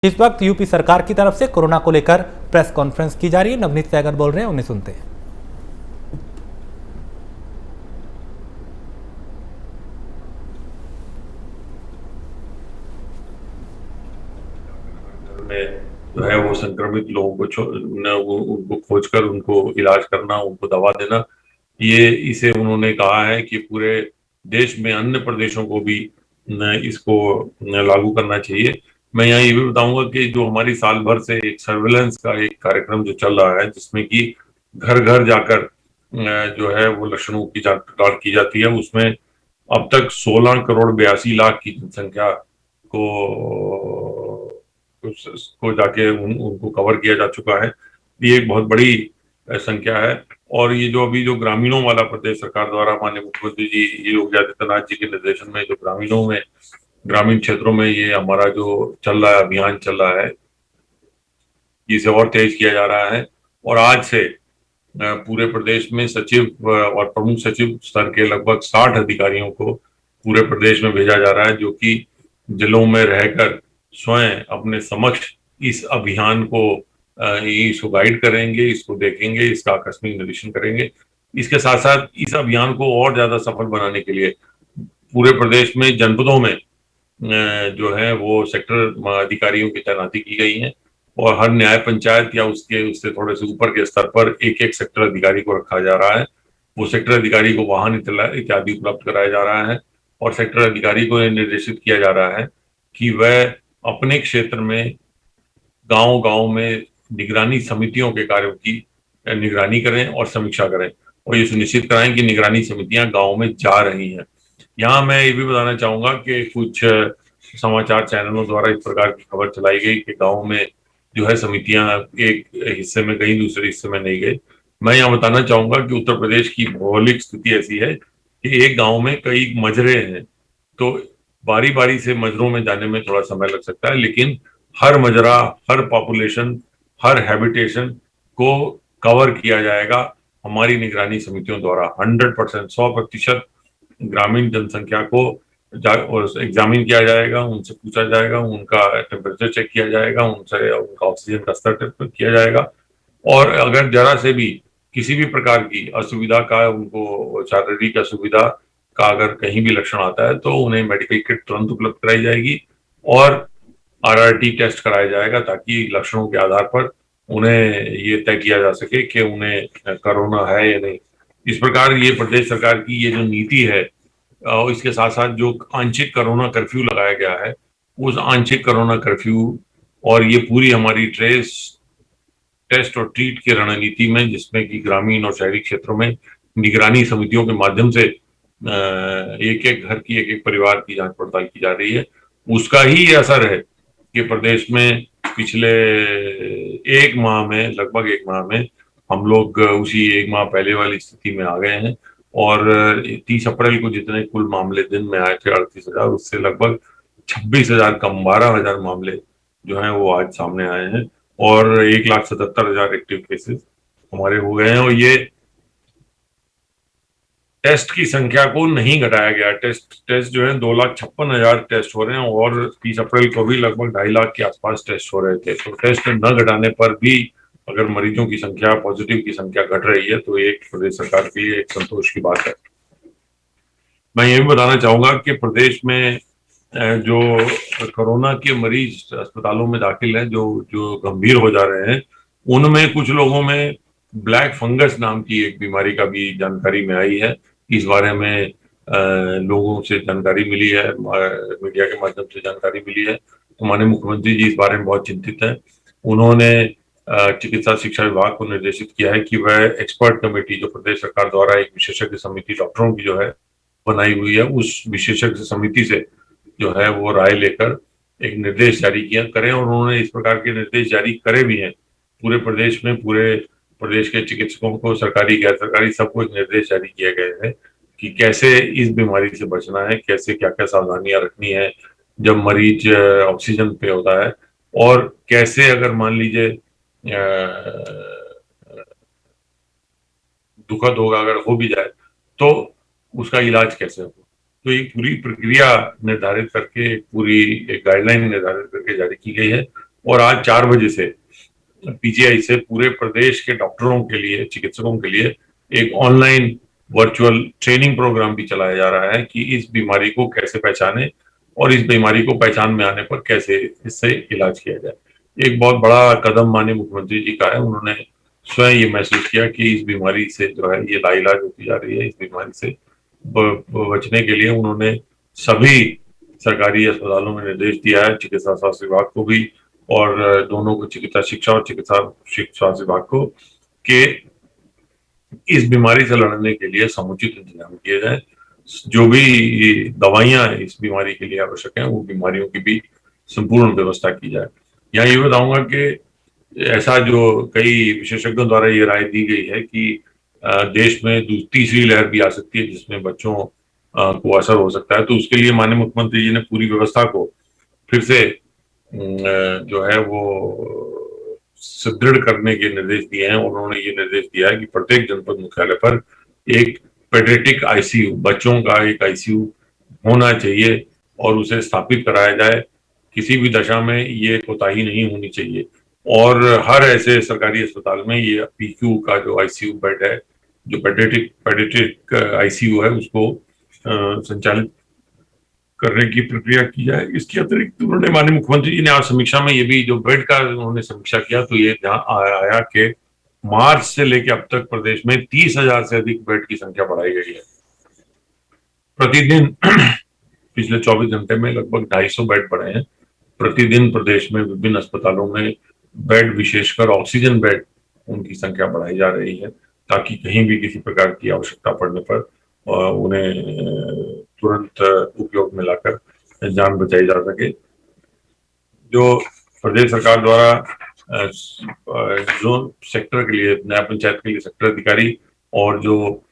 इस वक्त यूपी सरकार की तरफ से कोरोना को लेकर प्रेस कॉन्फ्रेंस की जा रही है। नवनीत सहगल बोल रहे हैं, उन्हें सुनते हैं। में जो है वो संक्रमित लोगों को उनको खोजकर उनको इलाज करना, उनको दवा देना, ये इसे उन्होंने कहा है कि पूरे देश में अन्य प्रदेशों को भी इसको लागू करना चाहिए। मैं यहाँ ये भी बताऊंगा कि जो हमारी साल भर से एक सर्वेलेंस का एक कार्यक्रम जो चल रहा है, जिसमें कि घर घर जाकर जो है वो लक्षणों की जांच पड़ताल की जाती है, उसमें अब तक 16 करोड़ 82 लाख की जनसंख्या को को जाके उनको कवर किया जा चुका है। ये एक बहुत बड़ी संख्या है। और ये जो अभी जो ग्रामीणों वाला प्रदेश सरकार द्वारा माननीय मुख्यमंत्री जी योगी आदित्यनाथ जी के निर्देशन में जो ग्रामीण क्षेत्रों में ये हमारा जो चल रहा है, अभियान चल रहा है, इसे और तेज किया जा रहा है। और आज से पूरे प्रदेश में सचिव और प्रमुख सचिव स्तर के लगभग 60 अधिकारियों को पूरे प्रदेश में भेजा जा रहा है, जो कि जिलों में रहकर स्वयं अपने समक्ष इस अभियान को इसको गाइड करेंगे, इसको देखेंगे, इसका आकस्मिक निरीक्षण करेंगे। इसके साथ साथ इस अभियान को और ज्यादा सफल बनाने के लिए पूरे प्रदेश में जनपदों में जो है वो सेक्टर अधिकारियों की तैनाती की गई है। और हर न्याय पंचायत या उससे थोड़े से ऊपर के स्तर पर एक एक सेक्टर अधिकारी को रखा जा रहा है। वो सेक्टर अधिकारी को वाहन इत्यादि उपलब्ध कराया जा रहा है। और सेक्टर अधिकारी को यह निर्देशित किया जा रहा है कि वह अपने क्षेत्र में गांव गांव में निगरानी समितियों के कार्यों की निगरानी करें और समीक्षा करें, और ये सुनिश्चित कराएं कि निगरानी समितियां गांव में जा रही हैं। यहाँ मैं ये भी बताना चाहूंगा कि कुछ समाचार चैनलों द्वारा इस प्रकार की खबर चलाई गई कि गांव में जो है समितियां एक हिस्से में गई, दूसरे हिस्से में नहीं गई। मैं यहाँ बताना चाहूंगा कि उत्तर प्रदेश की भौगोलिक स्थिति ऐसी है कि एक गांव में कई मजरे हैं, तो बारी बारी से मजरों में जाने में थोड़ा समय लग सकता है, लेकिन हर मजरा, हर पॉपुलेशन, हर हैबिटेशन को कवर किया जाएगा हमारी निगरानी समितियों द्वारा। 100%, 100% ग्रामीण जनसंख्या को एग्जामिन किया जाएगा, उनसे पूछा जाएगा, उनका टेम्परेचर चेक किया जाएगा, उनसे उनका ऑक्सीजन का स्तर किया जाएगा। और अगर जरा से भी किसी भी प्रकार की असुविधा का, उनको शारीरिक असुविधा का अगर कहीं भी लक्षण आता है, तो उन्हें मेडिकल किट तुरंत उपलब्ध कराई जाएगी और आरआरटी टेस्ट कराया जाएगा, ताकि लक्षणों के आधार पर उन्हें ये तय किया जा सके कि उन्हें कोरोना है या नहीं। इस प्रकार ये प्रदेश सरकार की ये जो नीति है, इसके साथ साथ जो आंशिक कोरोना कर्फ्यू लगाया गया है, उस आंशिक कोरोना कर्फ्यू और ये पूरी हमारी टेस्ट और ट्रीट की रणनीति में, जिसमें कि ग्रामीण और शहरी क्षेत्रों में निगरानी समितियों के माध्यम से एक एक घर की, एक एक परिवार की जांच पड़ताल की जा रही है, उसका ही ये असर है कि प्रदेश में पिछले एक माह में, लगभग एक माह में, हम लोग उसी एक माह पहले वाली स्थिति में आ गए हैं। और 30 अप्रैल को जितने कुल मामले दिन में आए थे 38,000, उससे लगभग 26,000 कम, 12,000 मामले जो हैं वो आज सामने आए हैं। और 1,77,000 एक्टिव केसेस हमारे हो गए हैं। और ये टेस्ट की संख्या को नहीं घटाया गया। टेस्ट जो है 2,56,000 टेस्ट हो रहे हैं, और 30 अप्रैल को भी लगभग 2.5 लाख के आसपास टेस्ट हो रहे थे। तो टेस्ट न घटाने पर भी अगर मरीजों की संख्या, पॉजिटिव की संख्या घट रही है, तो एक प्रदेश सरकार के लिए एक संतोष की बात है। मैं ये भी बताना चाहूंगा कि प्रदेश में जो कोरोना के मरीज अस्पतालों में दाखिल हैं, जो जो गंभीर हो जा रहे हैं, उनमें कुछ लोगों में ब्लैक फंगस नाम की एक बीमारी का भी जानकारी में आई है। इस बारे में लोगों से जानकारी मिली है, मीडिया के माध्यम से जानकारी मिली है। तो माननीय मुख्यमंत्री जी इस बारे में बहुत चिंतित हैं। उन्होंने चिकित्सा शिक्षा विभाग को निर्देशित किया है कि वह एक्सपर्ट कमेटी, जो प्रदेश सरकार द्वारा एक विशेषज्ञ समिति डॉक्टरों की जो है बनाई हुई है, उस विशेषज्ञ समिति से जो है वो राय लेकर एक निर्देश जारी किया करें। और उन्होंने इस प्रकार के निर्देश जारी करे भी हैं पूरे प्रदेश में। पूरे प्रदेश के चिकित्सकों को, सरकारी गैर सरकारी, सबको एक निर्देश जारी किए गए हैं कि कैसे इस बीमारी से बचना है, कैसे क्या क्या सावधानियां रखनी है जब मरीज ऑक्सीजन पे होता है, और कैसे अगर मान लीजिए दुखद होगा, अगर हो भी जाए, तो उसका इलाज कैसे हो। तो एक पूरी प्रक्रिया निर्धारित करके, पूरी एक गाइडलाइन निर्धारित करके जारी की गई है। और आज 4 बजे से पीजीआई से पूरे प्रदेश के डॉक्टरों के लिए, चिकित्सकों के लिए एक ऑनलाइन वर्चुअल ट्रेनिंग प्रोग्राम भी चलाया जा रहा है कि इस बीमारी को कैसे पहचाने और इस बीमारी को पहचान में आने पर कैसे इससे इलाज किया जाए। एक बहुत बड़ा कदम माननीय मुख्यमंत्री जी का है। उन्होंने स्वयं ये महसूस किया कि इस बीमारी से जो है ये लाइलाज होती जा रही है। इस बीमारी से बचने के लिए उन्होंने सभी सरकारी अस्पतालों में निर्देश दिया है, चिकित्सा स्वास्थ्य विभाग को भी और दोनों को, चिकित्सा शिक्षा और चिकित्सा स्वास्थ्य विभाग को, कि इस बीमारी से लड़ने के लिए समुचित इंतजाम किए जाए। जो भी दवाइयां इस बीमारी के लिए आवश्यक हैं, वो बीमारियों की भी संपूर्ण व्यवस्था की जाए। यहाँ ये बताऊंगा कि ऐसा जो कई विशेषज्ञों द्वारा ये राय दी गई है कि देश में तीसरी लहर भी आ सकती है जिसमें बच्चों को असर हो सकता है, तो उसके लिए माननीय मुख्यमंत्री जी ने पूरी व्यवस्था को फिर से जो है वो सुदृढ़ करने के निर्देश दिए हैं। उन्होंने ये निर्देश दिया है कि प्रत्येक जनपद मुख्यालय पर एक पेडियाट्रिक आईसीयू, बच्चों का एक आईसीयू होना चाहिए और उसे स्थापित कराया जाए। किसी भी दशा में ये कोताही नहीं होनी चाहिए और हर ऐसे सरकारी अस्पताल में ये पीक्यू का जो आईसीयू बेड है, जो पेडियाट्रिक आईसीयू है, उसको संचालित करने की प्रक्रिया की जाए। इसके अतिरिक्त उन्होंने, माननीय मुख्यमंत्री जी ने आज समीक्षा में ये भी, जो बेड का उन्होंने समीक्षा किया, तो ये ध्यान आया कि मार्च से लेकर अब तक प्रदेश में 30,000 से अधिक बेड की संख्या बढ़ाई गई है। प्रतिदिन पिछले 24 घंटे में लगभग 250 बेड बढ़े हैं। प्रतिदिन प्रदेश में विभिन्न अस्पतालों में बेड, विशेषकर ऑक्सीजन बेड, उनकी संख्या बढ़ाई जा रही है ताकि कहीं भी किसी प्रकार की आवश्यकता पड़ने पर उन्हें तुरंत उपयोग में लाकर जान बचाई जा सके। जो प्रदेश सरकार द्वारा जोन सेक्टर के लिए, नया पंचायत के लिए सेक्टर अधिकारी और जो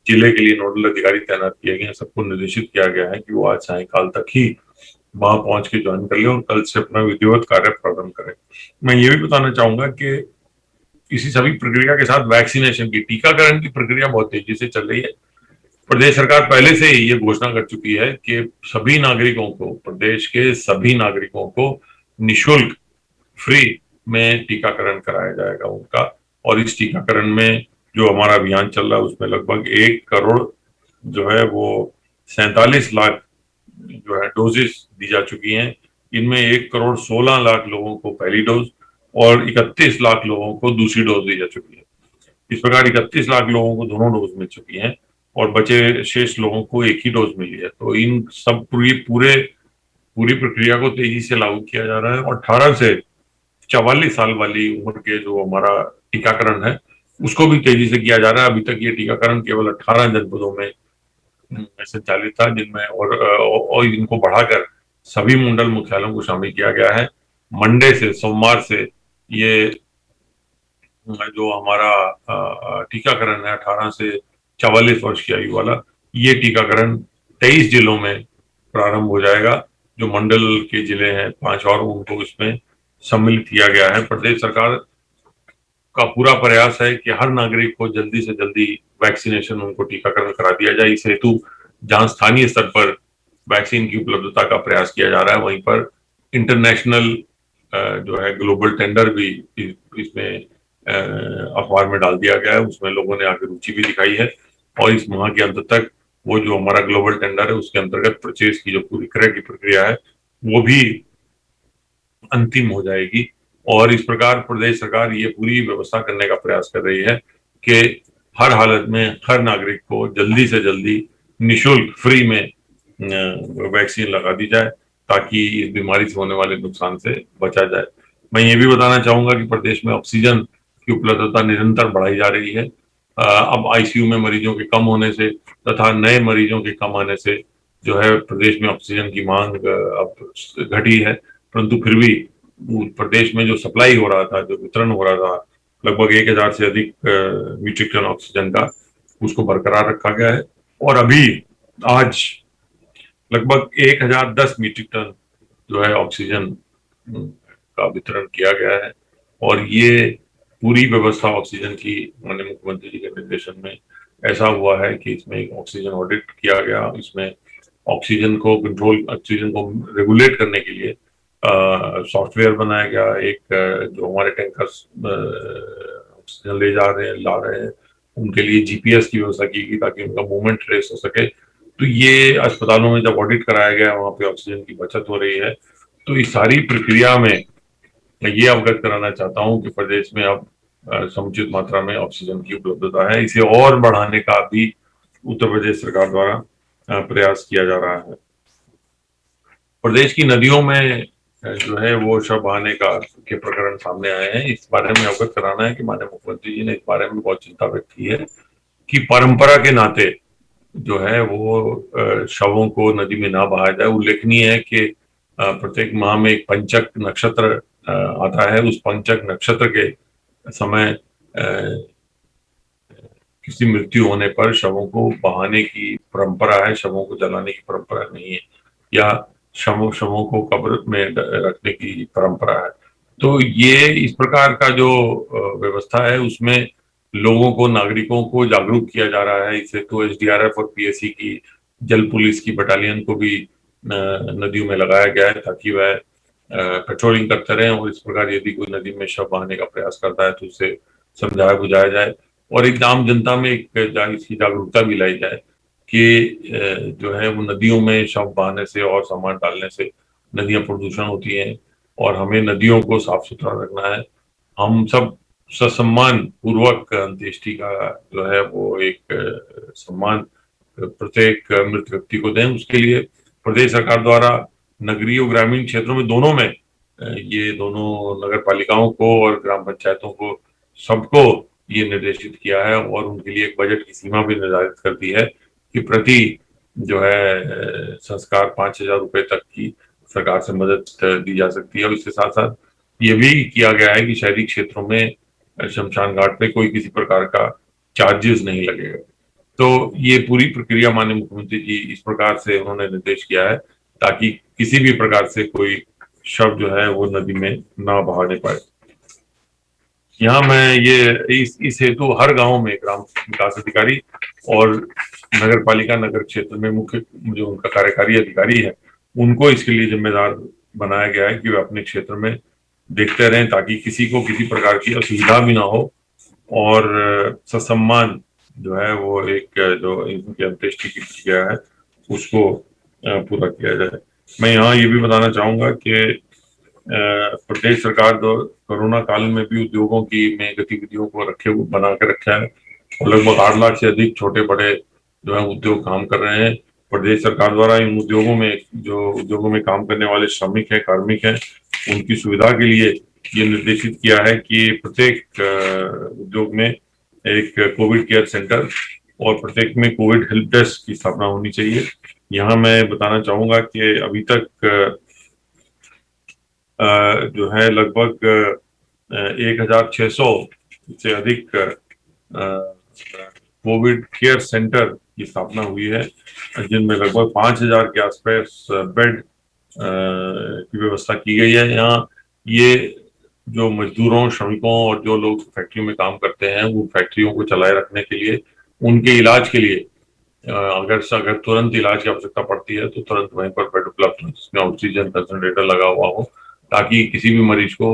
जिले के लिए नोडल अधिकारी तैनात किए गए हैं, सबको निर्देशित किया गया है कि वो आज सायंकाल तक ही वहां पहुंच के ज्वाइन कर ले और कल से अपना विधिवत कार्य प्रारंभ करें। मैं ये भी बताना चाहूंगा कि इसी सभी प्रक्रिया के साथ वैक्सीनेशन की, टीकाकरण की प्रक्रिया बहुत तेजी से चल रही है। प्रदेश सरकार पहले से ही ये घोषणा कर चुकी है कि सभी नागरिकों को, प्रदेश के सभी नागरिकों को निःशुल्क, फ्री में टीकाकरण कराया जाएगा उनका। और इस टीकाकरण में जो हमारा अभियान चल रहा है उसमें लगभग 1 करोड़ जो है वो 47 लाख जो है डोजेस दी जा चुकी हैं। इनमें 1 करोड़ 16 लाख लोगों को पहली डोज और 31 लाख लोगों को दूसरी डोज दी जा चुकी है। इस प्रकार 31 लाख लोगों को दोनों डोज मिल चुकी हैं और बचे शेष लोगों को एक ही डोज मिली है। तो इन सब पूरी प्रक्रिया को तेजी से लागू किया जा रहा है और 18 से 44 साल वाली उम्र के जो हमारा टीकाकरण है उसको भी तेजी से किया जा रहा है। अभी तक ये टीकाकरण केवल 18 जनपदों में संचालित था, जिनमें और इनको बढ़ाकर सभी मंडल मुख्यालयों को शामिल किया गया है। मंडे से, सोमवार से ये जो हमारा टीकाकरण है 18 से 44 वर्ष की आयु वाला, ये टीकाकरण 23 जिलों में प्रारंभ हो जाएगा। जो मंडल के जिले हैं 5 और, उनको इसमें सम्मिलित किया गया है। प्रदेश सरकार का पूरा प्रयास है कि हर नागरिक को जल्दी से जल्दी वैक्सीनेशन, उनको टीकाकरण करा दिया जाए। इस हेतु जहां स्थानीय स्तर पर वैक्सीन की उपलब्धता का प्रयास किया जा रहा है, वहीं पर इंटरनेशनल जो है ग्लोबल टेंडर भी इसमें अखबार में डाल दिया गया है। उसमें लोगों ने आगे रुचि भी दिखाई है और इस माह के अंत तक वो जो हमारा ग्लोबल टेंडर है उसके अंतर्गत परचेज की जो पूरी क्रय की प्रक्रिया है वो भी अंतिम हो जाएगी। और इस प्रकार प्रदेश सरकार ये पूरी व्यवस्था करने का प्रयास कर रही है कि हर हालत में हर नागरिक को जल्दी से जल्दी निःशुल्क, फ्री में वैक्सीन लगा दी जाए ताकि इस बीमारी से होने वाले नुकसान से बचा जाए। मैं ये भी बताना चाहूंगा कि प्रदेश में ऑक्सीजन की उपलब्धता निरंतर बढ़ाई जा रही है। अब आईसीयू में मरीजों के कम होने से तथा नए मरीजों के कम आने से जो है प्रदेश में ऑक्सीजन की मांग अब घटी है, परंतु फिर भी प्रदेश में जो सप्लाई हो रहा था, जो वितरण हो रहा था, लगभग 1,000 से अधिक मीट्रिक टन ऑक्सीजन का, उसको बरकरार रखा गया है। और अभी आज लगभग 1,010 मीट्रिक टन जो है ऑक्सीजन का वितरण किया गया है। और ये पूरी व्यवस्था ऑक्सीजन की माननीय मुख्यमंत्री जी के निर्देशन में ऐसा हुआ है कि इसमें एक ऑक्सीजन ऑडिट किया गया। इसमें ऑक्सीजन को कंट्रोल, ऑक्सीजन को रेगुलेट करने के लिए सॉफ्टवेयर बनाया गया, एक जो हमारे टैंकर्स ऑक्सीजन ले जा रहे हैं, ला रहे हैं, उनके लिए जीपीएस की व्यवस्था की गई ताकि उनका मूवमेंट ट्रेस हो सके। तो ये अस्पतालों में जब ऑडिट कराया गया, वहां पे ऑक्सीजन की बचत हो रही है। तो इस सारी प्रक्रिया में मैं ये अवगत कराना चाहता हूं कि प्रदेश में अब समुचित मात्रा में ऑक्सीजन की उपलब्धता है। इसे और बढ़ाने का भी उत्तर प्रदेश सरकार द्वारा प्रयास किया जा रहा है। प्रदेश की नदियों में जो है वो शव बहाने का के प्रकरण सामने आए हैं। इस बारे में अवगत कराना है कि माननीय मुख्यमंत्री जी ने इस बारे में बहुत चिंता व्यक्त की है कि परंपरा के नाते जो है वो शवों को नदी में ना बहाया जाए। उल्लेखनीय है कि प्रत्येक माह में एक पंचक नक्षत्र आता है। उस पंचक नक्षत्र के समय किसी मृत्यु होने पर शवों को बहाने की परंपरा है, शवों को जलाने की परंपरा नहीं है, या शवों को कब्र में रखने की परंपरा है। तो ये इस प्रकार का जो व्यवस्था है उसमें लोगों को, नागरिकों को जागरूक किया जा रहा है। इससे तो एसडीआरएफ और पीएसी की जल पुलिस की बटालियन को भी नदियों में लगाया गया है ताकि वह पेट्रोलिंग करते रहें, और इस प्रकार यदि कोई नदी में शव बहाने का प्रयास करता है तो उसे समझाया बुझाया जाए और एक आम जनता में एक इसकी जागरूकता भी लाई जाए कि जो है वो नदियों में शव बहाने से और सामान डालने से नदियां प्रदूषण होती हैं और हमें नदियों को साफ सुथरा रखना है। हम सब ससम्मान पूर्वक अंत्येष्टि का जो है वो एक सम्मान प्रत्येक मृत व्यक्ति को दें। उसके लिए प्रदेश सरकार द्वारा नगरीय और ग्रामीण क्षेत्रों में दोनों में ये दोनों नगर पालिकाओं को और ग्राम पंचायतों को सबको ये निर्देशित किया है और उनके लिए एक बजट की सीमा भी निर्धारित कर दी है कि प्रति जो है संस्कार 5,000 रुपए तक की सरकार से मदद दी जा सकती है। और इसके साथ साथ ये भी किया गया है कि शहरी क्षेत्रों में शमशान घाट पे कोई किसी प्रकार का चार्जेस नहीं लगेगा। तो ये पूरी प्रक्रिया माननीय मुख्यमंत्री जी इस प्रकार से उन्होंने निर्देश किया है ताकि किसी भी प्रकार से कोई शव जो है वो नदी में ना बहाने पाए। यहाँ मैं ये इस हेतु हर गांव में ग्राम विकास अधिकारी और नगर पालिका नगर क्षेत्र में मुख्य जो उनका कार्यकारी अधिकारी है उनको इसके लिए जिम्मेदार बनाया गया है कि वे अपने क्षेत्र में देखते रहें ताकि किसी को किसी प्रकार की असुविधा भी ना हो और ससम्मान जो है वो एक जो इनकी अंत्येष्टि की गया है उसको पूरा किया जाए। मैं यहाँ ये भी बताना चाहूंगा कि प्रदेश सरकार कोरोना काल में भी उद्योगों की में गतिविधियों को बना के रखा है और लगभग 8 लाख से अधिक छोटे बड़े जो है उद्योग काम कर रहे हैं। प्रदेश सरकार द्वारा इन उद्योगों में काम करने वाले श्रमिक हैं, कार्मिक हैं, उनकी सुविधा के लिए ये निर्देशित किया है कि प्रत्येक उद्योग में एक कोविड केयर सेंटर और प्रत्येक में कोविड हेल्प डेस्क की स्थापना होनी चाहिए। यहाँ मैं बताना चाहूंगा कि अभी तक जो है लगभग 1,600 से अधिक कोविड केयर सेंटर की स्थापना हुई है जिनमें लगभग 5,000 के आसपास बेड की व्यवस्था की गई है। यहाँ ये जो मजदूरों, श्रमिकों और जो लोग फैक्ट्री में काम करते हैं उन फैक्ट्रियों को चलाए रखने के लिए, उनके इलाज के लिए अगर तुरंत इलाज की आवश्यकता पड़ती है तो तुरंत वहीं पर बेड उपलब्ध हो जिसमें ऑक्सीजन कंसंट्रेटर लगा हुआ हो ताकि किसी भी मरीज को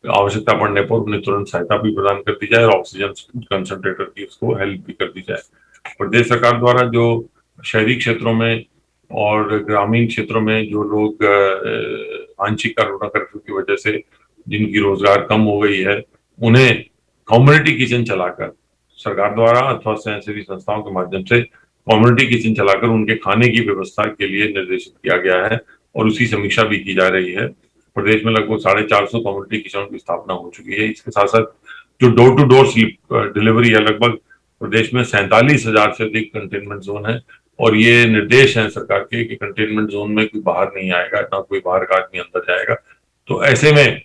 आवश्यकता पड़ने पर उन्हें तुरंत सहायता भी प्रदान कर दी जाए और ऑक्सीजन कंसंट्रेटर की उसको हेल्प भी कर दी जाए। प्रदेश सरकार द्वारा जो शहरी क्षेत्रों में और ग्रामीण क्षेत्रों में जो लोग आंशिक कोरोना कर्फ्यू की वजह से जिनकी रोजगार कम हो गई है उन्हें कम्युनिटी किचन चलाकर सरकार द्वारा अथवा स्वयंसेवी संस्थाओं के माध्यम से कम्युनिटी किचन चलाकर उनके खाने की व्यवस्था के लिए निर्देशित किया गया है और उसकी समीक्षा भी की जा रही है। प्रदेश में लगभग 450 कम्युनिटी किचन की स्थापना हो चुकी है। इसके साथ साथ जो डोर टू डोर डिलीवरी है, लगभग प्रदेश में 47,000 से अधिक कंटेनमेंट जोन है और ये निर्देश है सरकार के कि कंटेनमेंट जोन में कोई बाहर नहीं आएगा, ना कोई बाहर का आदमी अंदर जाएगा। तो ऐसे में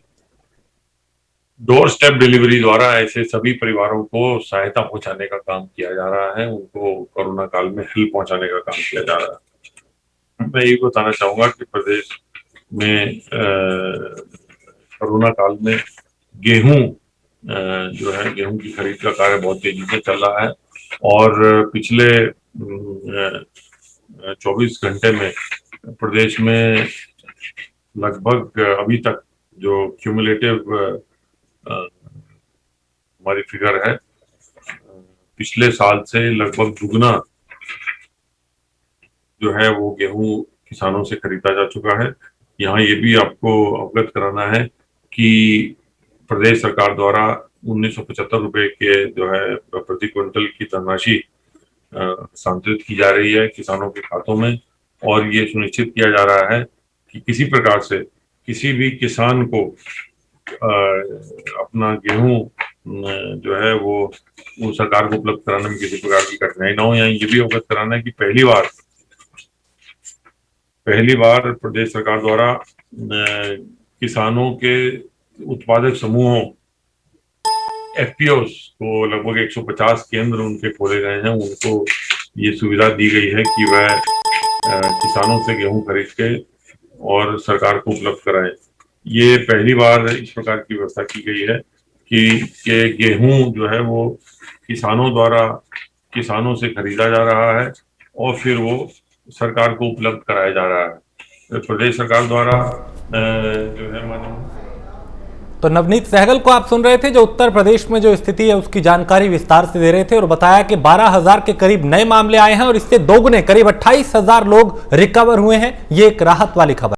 डोर स्टेप डिलीवरी द्वारा ऐसे सभी परिवारों को सहायता पहुंचाने का काम किया जा रहा है, उनको कोरोना काल में हेल्प पहुंचाने का काम किया जा रहा है। मैं ये बताना चाहूंगा कि प्रदेश में कोरोना काल में गेहूं जो है गेहूं की खरीद का कार्य बहुत तेजी से चल रहा है और पिछले 24 घंटे में प्रदेश में लगभग अभी तक जो क्यूमुलेटिव हमारी फिगर है, पिछले साल से लगभग दुगना जो है वो गेहूं किसानों से खरीदा जा चुका है। यहाँ ये भी आपको अवगत कराना है कि प्रदेश सरकार द्वारा 1975 रुपए के जो है प्रति क्विंटल की धनराशि हस्तांतरित की जा रही है किसानों के खातों में, और ये सुनिश्चित किया जा रहा है कि किसी प्रकार से किसी भी किसान को अपना गेहूं जो है वो सरकार को उपलब्ध कराने में किसी प्रकार की कठिनाई ना हो। यहाँ ये भी अवगत कराना है कि पहली बार प्रदेश सरकार द्वारा किसानों के उत्पादक समूहों एफपीओस को लगभग 150 केंद्र उनके खोले गए हैं। उनको ये सुविधा दी गई है कि वह किसानों से गेहूं खरीद के और सरकार को उपलब्ध कराएं। ये पहली बार इस प्रकार की व्यवस्था की गई है कि गेहूं जो है वो किसानों द्वारा किसानों से खरीदा जा रहा है और फिर वो सरकार को उपलब्ध कराया जा रहा है। प्रदेश सरकार द्वारा जो है माननीय तो नवनीत सहगल को आप सुन रहे थे, जो उत्तर प्रदेश में जो स्थिति है उसकी जानकारी विस्तार से दे रहे थे और बताया कि 12,000 के करीब नए मामले आए हैं और इससे दोगुने करीब 28,000 लोग रिकवर हुए हैं। ये एक राहत वाली खबर।